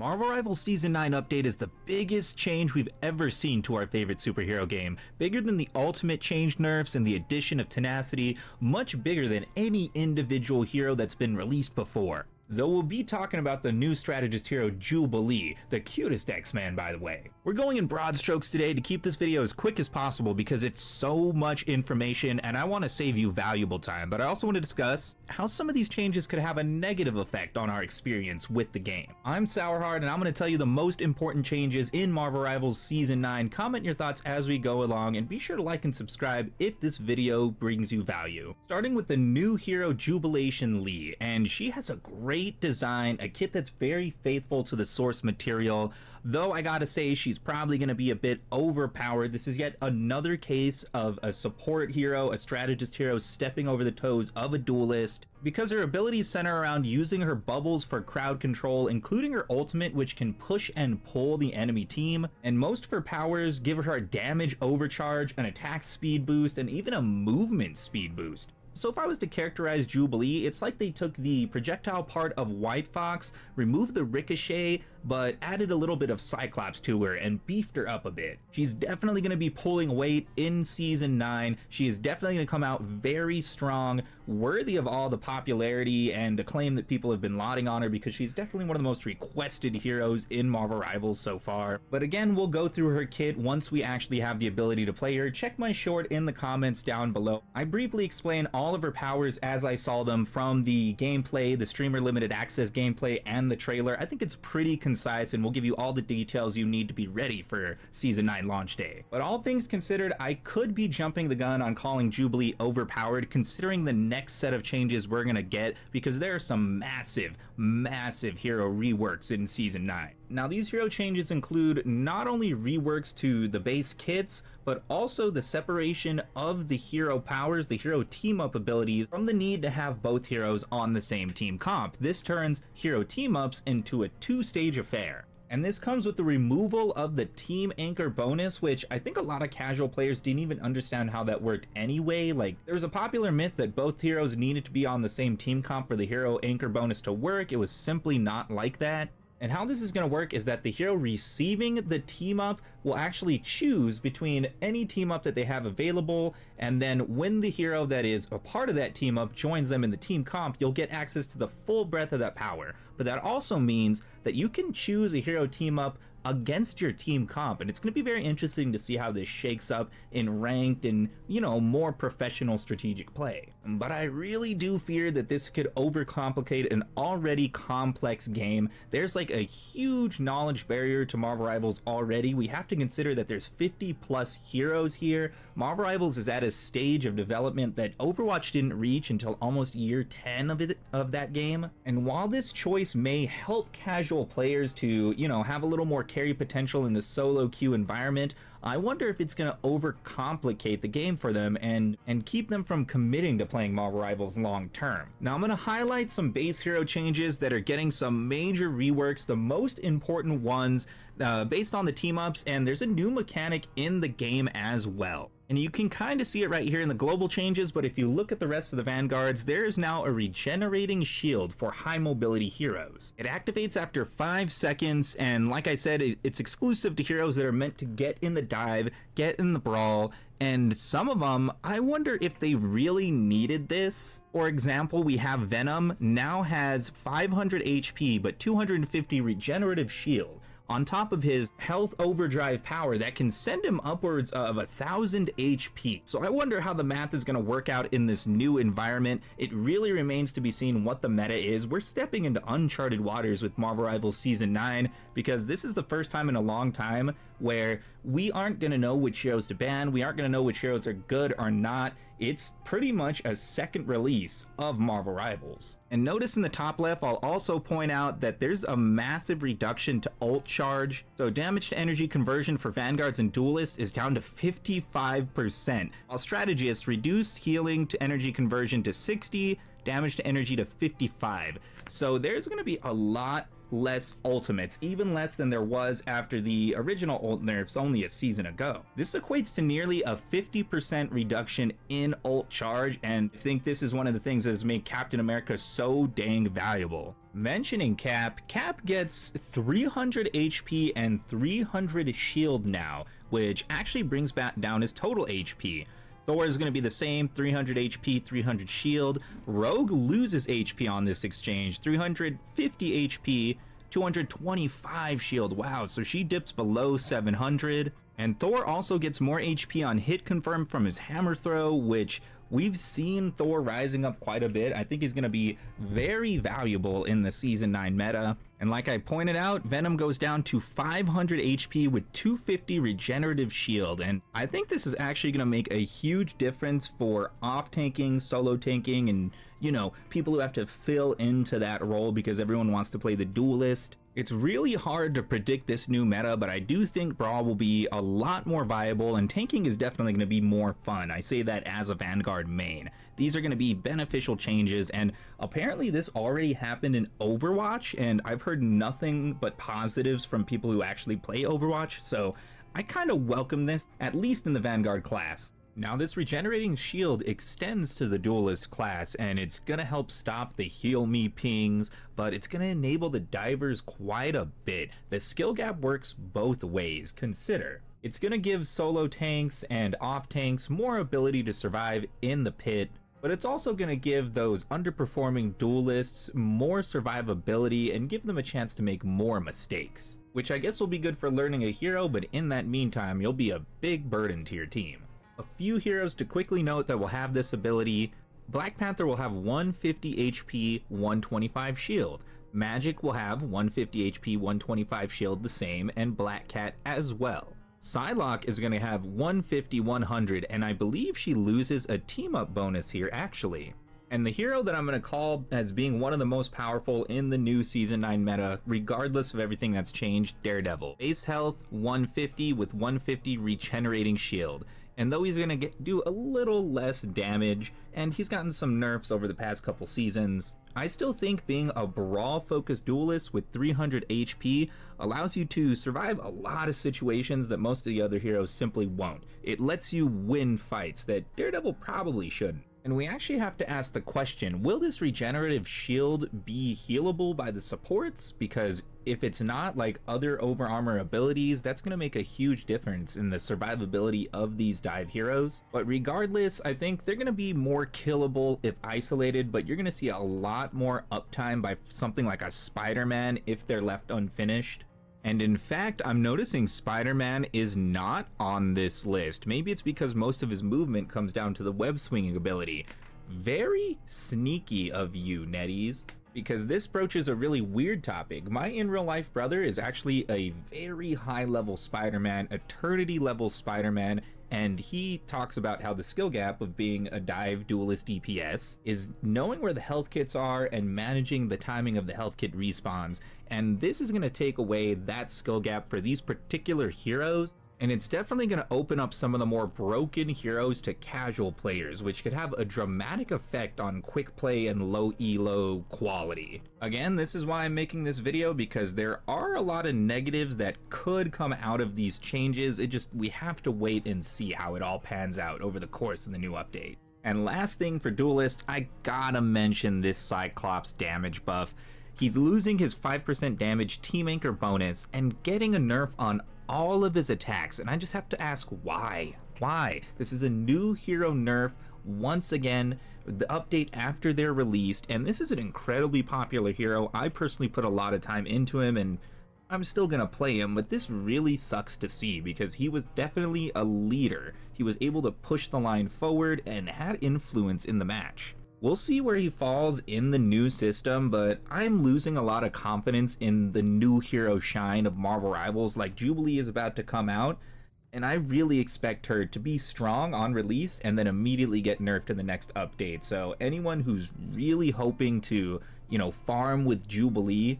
Marvel Rivals Season 9 update is the biggest change we've ever seen to our favorite superhero game. Bigger than the ultimate change nerfs and the addition of tenacity, much bigger than any individual hero that's been released before. Though we'll be talking about the new strategist hero Jubilee, the cutest X-Man by the way. We're going in broad strokes today to keep this video as quick as possible because it's so much information and I want to save you valuable time, but I also want to discuss how some of these changes could have a negative effect on our experience with the game. I'm Sourheart and I'm going to tell you the most important changes in Marvel Rivals Season 9. Comment your thoughts as we go along and be sure to like and subscribe if this video brings you value. Starting with the new hero Jubilation Lee, and she has a great design, a kit that's very faithful to the source material, though I gotta say she's probably gonna be a bit overpowered. This is yet another case of a support hero, a strategist hero stepping over the toes of a duelist, because her abilities center around using her bubbles for crowd control, including her ultimate, which can push and pull the enemy team, and most of her powers give her a damage overcharge, an attack speed boost, and even a movement speed boost. So if I was to characterize Jubilee, it's like they took the projectile part of White Fox, removed the ricochet, but added a little bit of Cyclops to her and beefed her up a bit. She's definitely going to be pulling weight in Season 9. She is definitely going to come out very strong, worthy of all the popularity and acclaim that people have been lauding on her, because she's definitely one of the most requested heroes in Marvel Rivals so far. But again, we'll go through her kit once we actually have the ability to play her. Check my short in the comments down below. I briefly explain all of her powers as I saw them from the gameplay, the streamer limited access gameplay, and the trailer. I think it's pretty concise and will give you all the details you need to be ready for Season 9 launch day. But all things considered, I could be jumping the gun on calling Jubilee overpowered considering the next set of changes we're gonna get, because there are some massive hero reworks in Season 9. Now these hero changes include not only reworks to the base kits, but also the separation of the hero powers, the hero team-up abilities, from the need to have both heroes on the same team comp. This turns hero team-ups into a two-stage affair. And this comes with the removal of the team anchor bonus, which I think a lot of casual players didn't even understand how that worked anyway. Like, there was a popular myth that both heroes needed to be on the same team comp for the hero anchor bonus to work. It was simply not like that. And how this is going to work is that the hero receiving the team up will actually choose between any team up that they have available, and then when the hero that is a part of that team up joins them in the team comp, you'll get access to the full breadth of that power. But that also means that you can choose a hero team up against your team comp, and it's going to be very interesting to see how this shakes up in ranked and, you know, more professional strategic play. But I really do fear that this could overcomplicate an already complex game. There's like a huge knowledge barrier to Marvel Rivals already. We have to consider that there's 50 plus heroes here. Marvel Rivals is at a stage of development that Overwatch didn't reach until almost year 10 of that game. And while this choice may help casual players to, you know, have a little more carry potential in the solo queue environment, I wonder if it's going to overcomplicate the game for them and keep them from committing to playing Marvel Rivals long term. Now I'm going to highlight some base hero changes that are getting some major reworks, the most important ones based on the team ups, and there's a new mechanic in the game as well. And you can kind of see it right here in the global changes, but if you look at the rest of the Vanguards, there is now a regenerating shield for high mobility heroes. It activates after 5 seconds, and like I said, it's exclusive to heroes that are meant to get in the dive, get in the brawl, and some of them, I wonder if they really needed this. For example, we have Venom, now has 500 HP, but 250 regenerative shield, on top of his health overdrive power that can send him upwards of 1000 HP. So I wonder how the math is going to work out in this new environment. It really remains to be seen what the meta is. We're stepping into uncharted waters with Marvel Rivals Season 9, because this is the first time in a long time where we aren't going to know which heroes to ban, we aren't going to know which heroes are good or not. It's pretty much a second release of Marvel Rivals. And notice in the top left, I'll also point out that there's a massive reduction to ult charge. So damage to energy conversion for Vanguards and Duelists is down to 55%, while Strategists reduced healing to energy conversion to 60, damage to energy to 55. So there's going to be a lot less ultimates, even less than there was after the original ult nerfs only a season ago. This equates to nearly a 50% reduction in ult charge, and I think this is one of the things that has made Captain America so dang valuable. Mentioning Cap gets 300 HP and 300 shield now, which actually brings back down his total HP. Thor is going to be the same, 300 HP, 300 shield. Rogue loses HP on this exchange, 350 HP, 225 shield. Wow, so she dips below 700. And Thor also gets more HP on hit confirm from his hammer throw, which we've seen Thor rising up quite a bit. I think he's going to be very valuable in the Season 9 meta. And like I pointed out, Venom goes down to 500 HP with 250 regenerative shield. And I think this is actually going to make a huge difference for off-tanking, solo tanking, and, you know, people who have to fill into that role because everyone wants to play the Duelist. It's really hard to predict this new meta, but I do think Brawl will be a lot more viable, and tanking is definitely going to be more fun. I say that as a Vanguard main. These are going to be beneficial changes, and apparently this already happened in Overwatch, and I've heard nothing but positives from people who actually play Overwatch, so I kind of welcome this, at least in the Vanguard class. Now this regenerating shield extends to the Duelist class, and it's gonna help stop the heal me pings, but it's gonna enable the divers quite a bit. The skill gap works both ways. Consider, it's gonna give solo tanks and off tanks more ability to survive in the pit, but it's also gonna give those underperforming duelists more survivability and give them a chance to make more mistakes, which I guess will be good for learning a hero, but in that meantime, you'll be a big burden to your team. A few heroes to quickly note that will have this ability. Black Panther will have 150 HP, 125 shield. Magic will have 150 HP, 125 shield the same, and Black Cat as well. Psylocke is going to have 150, 100, and I believe she loses a team-up bonus here actually. And the hero that I'm going to call as being one of the most powerful in the new Season 9 meta, regardless of everything that's changed, Daredevil. Base health 150 with 150 regenerating shield. And though he's going to do a little less damage, and he's gotten some nerfs over the past couple seasons, I still think being a brawl-focused duelist with 300 HP allows you to survive a lot of situations that most of the other heroes simply won't. It lets you win fights that Daredevil probably shouldn't. And we actually have to ask the question, will this regenerative shield be healable by the supports? Because if it's not, like other over armor abilities, that's going to make a huge difference in the survivability of these dive heroes. But regardless, I think they're going to be more killable if isolated, but you're going to see a lot more uptime by something like a Spider-Man if they're left unfinished. And in fact, I'm noticing Spider-Man is not on this list. Maybe it's because most of his movement comes down to the web swinging ability. Very sneaky of you, Netties, because this broaches a really weird topic. My in real life brother is actually a very high level Spider-Man, eternity level Spider-Man, and he talks about how the skill gap of being a dive duelist DPS is knowing where the health kits are and managing the timing of the health kit respawns. And this is going to take away that skill gap for these particular heroes. And it's definitely going to open up some of the more broken heroes to casual players, which could have a dramatic effect on quick play and low elo quality. Again, this is why I'm making this video, because there are a lot of negatives that could come out of these changes. We have to wait and see how it all pans out over the course of the new update. And last thing for Duelist, I gotta mention this Cyclops damage buff. He's losing his 5% damage team anchor bonus and getting a nerf on all of his attacks, and I just have to ask why? Why? This is a new hero nerf once again, the update after they're released, and this is an incredibly popular hero. I personally put a lot of time into him, and I'm still gonna play him, but this really sucks to see because he was definitely a leader. He was able to push the line forward and had influence in the match. We'll see where he falls in the new system, but I'm losing a lot of confidence in the new hero shine of Marvel Rivals. Like, Jubilee is about to come out, and I really expect her to be strong on release and then immediately get nerfed in the next update. So anyone who's really hoping to, farm with Jubilee,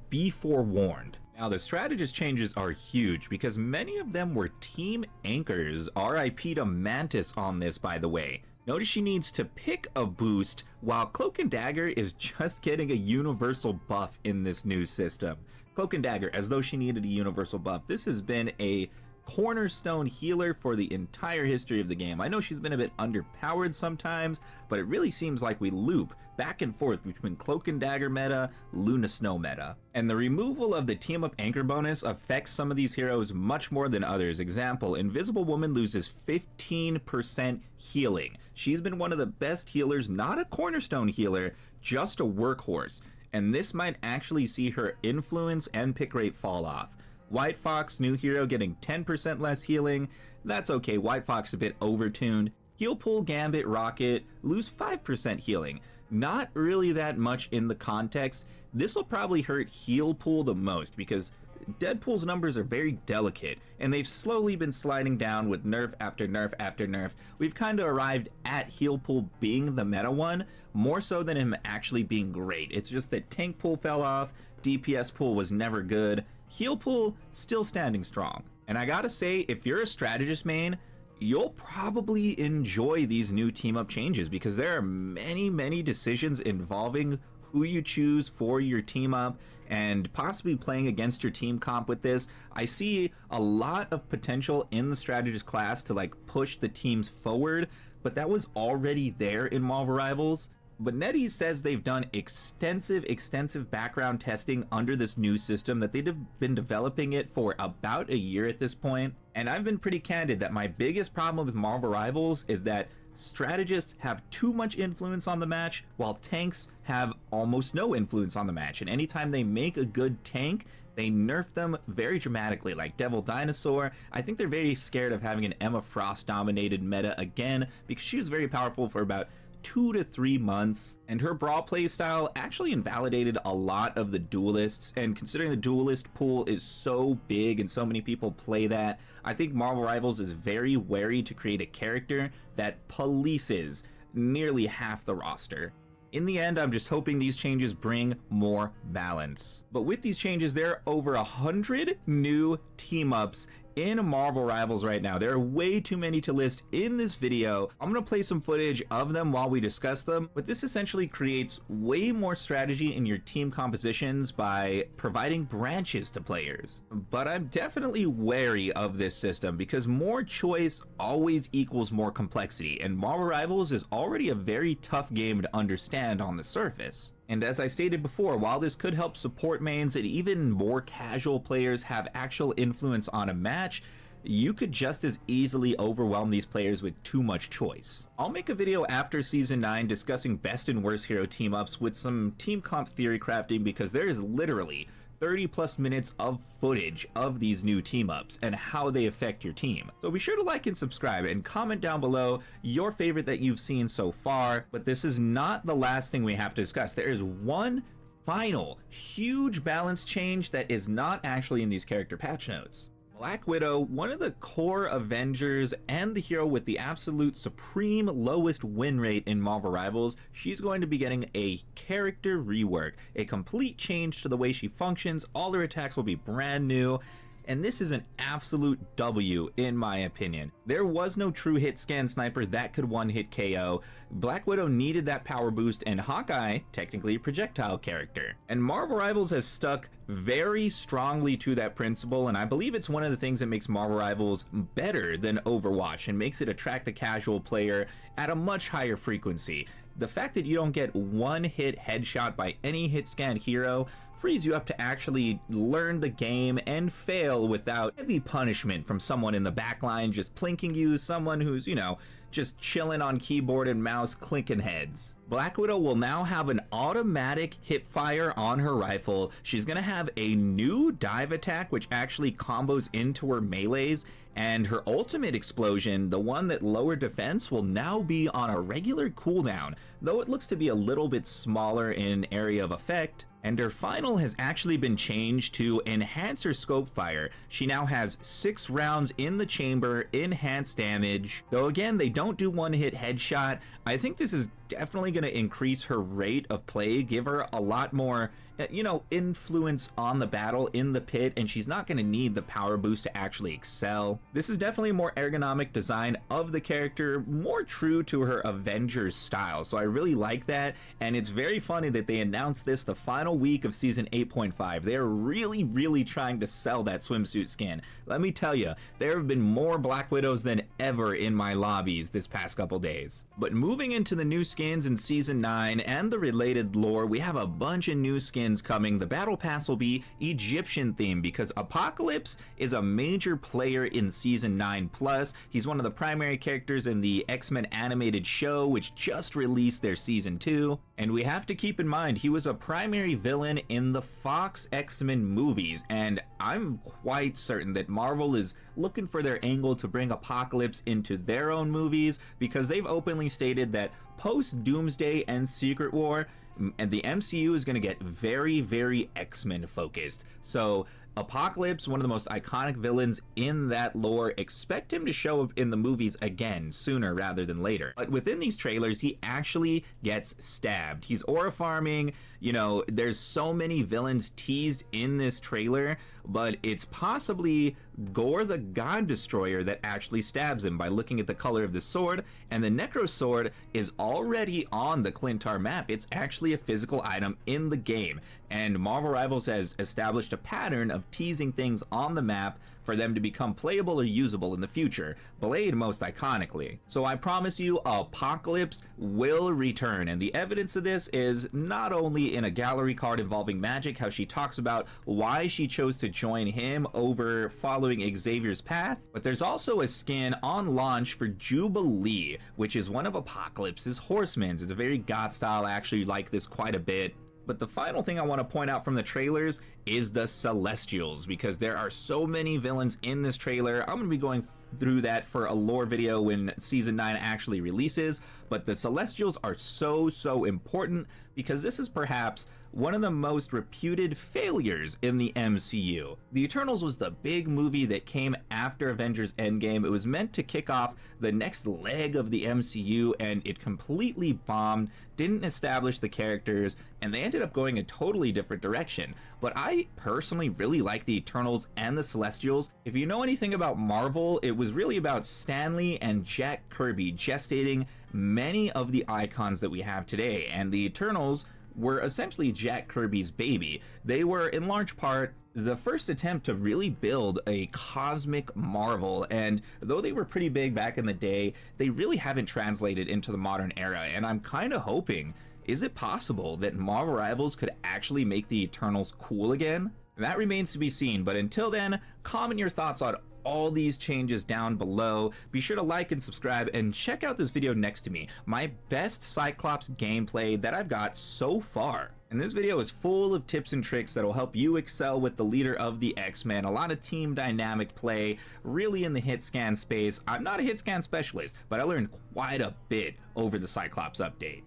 be forewarned. Now, the strategist changes are huge because many of them were team anchors. RIP to Mantis on this, by the way. Notice she needs to pick a boost, while Cloak and Dagger is just getting a universal buff in this new system. Cloak and Dagger, as though she needed a universal buff. This has been a cornerstone healer for the entire history of the game. I know she's been a bit underpowered sometimes, but it really seems like we loop back and forth between Cloak and Dagger meta, Luna Snow meta. And the removal of the team up anchor bonus affects some of these heroes much more than others. Example, Invisible Woman loses 15% healing. She's been one of the best healers, not a cornerstone healer, just a workhorse. And this might actually see her influence and pick rate fall off. White Fox, new hero, getting 10% less healing. That's okay, White Fox a bit overtuned. Heal Pool, Gambit, Rocket lose 5% healing. Not really that much in the context. This will probably hurt Heal Pool the most because Deadpool's numbers are very delicate, and they've slowly been sliding down with nerf after nerf after nerf. We've kind of arrived at Heal Pool being the meta one, more so than him actually being great. It's just that Tank Pool fell off, DPS Pool was never good, Heal Pool still standing strong. And I gotta say, if you're a strategist main, you'll probably enjoy these new team up changes because there are many decisions involving who you choose for your team up and possibly playing against your team comp with this. I see a lot of potential in the strategist class to like push the teams forward, but that was already there in Marvel Rivals. But NetEase says they've done extensive background testing under this new system, that they've been developing it for about a year at this point. And I've been pretty candid that my biggest problem with Marvel Rivals is that strategists have too much influence on the match, while tanks have almost no influence on the match. And anytime they make a good tank, they nerf them very dramatically, like Devil Dinosaur. I think they're very scared of having an Emma Frost dominated meta again, because she was very powerful for about 2 to 3 months, and her brawl playstyle actually invalidated a lot of the duelists. And considering the duelist pool is so big and so many people play that, I think Marvel Rivals is very wary to create a character that polices nearly half the roster. In the end, I'm just hoping these changes bring more balance. But with these changes, there are over 100 new team-ups in Marvel Rivals right now. There are way too many to list in this video. I'm gonna play some footage of them while we discuss them, but this essentially creates way more strategy in your team compositions by providing branches to players. But I'm definitely wary of this system because more choice always equals more complexity, and Marvel Rivals is already a very tough game to understand on the surface. And as I stated before, while this could help support mains and even more casual players have actual influence on a match, you could just as easily overwhelm these players with too much choice. I'll make a video after Season 9 discussing best and worst hero team-ups with some team comp theory crafting, because there is literally 30+ minutes of footage of these new team-ups and how they affect your team. So be sure to like and subscribe and comment down below your favorite that you've seen so far. But this is not the last thing we have to discuss. There is one final huge balance change that is not actually in these character patch notes. Black Widow, one of the core Avengers and the hero with the absolute supreme lowest win rate in Marvel Rivals, she's going to be getting a character rework, a complete change to the way she functions. All her attacks will be brand new, and this is an absolute W in my opinion. There was no true hit scan sniper that could one-hit KO. Black Widow needed that power boost, and Hawkeye, technically a projectile character. And Marvel Rivals has stuck very strongly to that principle, and I believe it's one of the things that makes Marvel Rivals better than Overwatch and makes it attract the casual player at a much higher frequency. The fact that you don't get one-hit headshot by any hit scan hero frees you up to actually learn the game and fail without heavy punishment from someone in the backline just plinking you, someone who's, you know, just chilling on keyboard and mouse clinking heads. Black Widow will now have an automatic hip fire on her rifle. She's gonna have a new dive attack which actually combos into her melees, and her ultimate explosion, the one that lowered defense, will now be on a regular cooldown, though it looks to be a little bit smaller in area of effect. And her final has actually been changed to enhance her scope fire. She now has 6 rounds in the chamber, enhanced damage. Though again, they don't do one-hit headshot. I think this is definitely going to increase her rate of play, give her a lot more influence on the battle in the pit, and she's not going to need the power boost to actually excel. This is definitely a more ergonomic design of the character, more true to her Avengers style, so I really like that, and it's very funny that they announced this the final week of Season 8.5. They're really trying to sell that swimsuit skin. Let me tell you, there have been more Black Widows than ever in my lobbies this past couple days. But moving into the new skins in Season 9 and the related lore, we have a bunch of new skins coming. The battle pass will be Egyptian themed because Apocalypse is a major player in Season 9 Plus. He's one of the primary characters in the X-Men animated show, which just released their Season 2. And we have to keep in mind, he was a primary villain in the Fox X-Men movies, and I'm quite certain that Marvel is looking for their angle to bring Apocalypse into their own movies, because they've openly stated that post Doomsday and Secret War, and the MCU is going to get very X-Men focused. So Apocalypse, one of the most iconic villains in that lore, expect him to show up in the movies again sooner rather than later. But within these trailers, he actually gets stabbed. He's aura farming, there's so many villains teased in this trailer, but it's possibly Gore the God Destroyer that actually stabs him by looking at the color of the sword, and the Necro Sword is already on the Clintar map. It's actually a physical item in the game, and Marvel Rivals has established a pattern of teasing things on the map for them to become playable or usable in the future, Blade most iconically. So I promise you, Apocalypse will return, and the evidence of this is not only in a gallery card involving Magic, how she talks about why she chose to join him over following Xavier's path, but there's also a skin on launch for Jubilee, which is one of Apocalypse's horsemen. It's a very God style. I actually like this quite a bit. But the final thing I want to point out from the trailers is the Celestials, because there are so many villains in this trailer. I'm going to be going through that for a lore video when Season 9 actually releases, but the Celestials are so important, because this is perhaps one of the most reputed failures in the MCU. The Eternals was the big movie that came after Avengers Endgame. It was meant to kick off the next leg of the MCU, and it completely bombed, didn't establish the characters, and they ended up going a totally different direction. But I personally really like the Eternals and the Celestials. If you know anything about Marvel, it was really about Stan Lee and Jack Kirby gestating many of the icons that we have today, and the Eternals were essentially Jack Kirby's baby. They were in large part the first attempt to really build a cosmic Marvel, and though they were pretty big back in the day, they really haven't translated into the modern era, and I'm kind of hoping, is it possible that Marvel Rivals could actually make the Eternals cool again? That remains to be seen, but until then, comment your thoughts on all these changes down below. Be sure to like and subscribe, and check out this video next to me, my best Cyclops gameplay that I've got so far. And this video is full of tips and tricks that will help you excel with the leader of the X-Men. A lot of team dynamic play, really in the hit scan space. I'm not a hit scan specialist, but I learned quite a bit over the Cyclops update.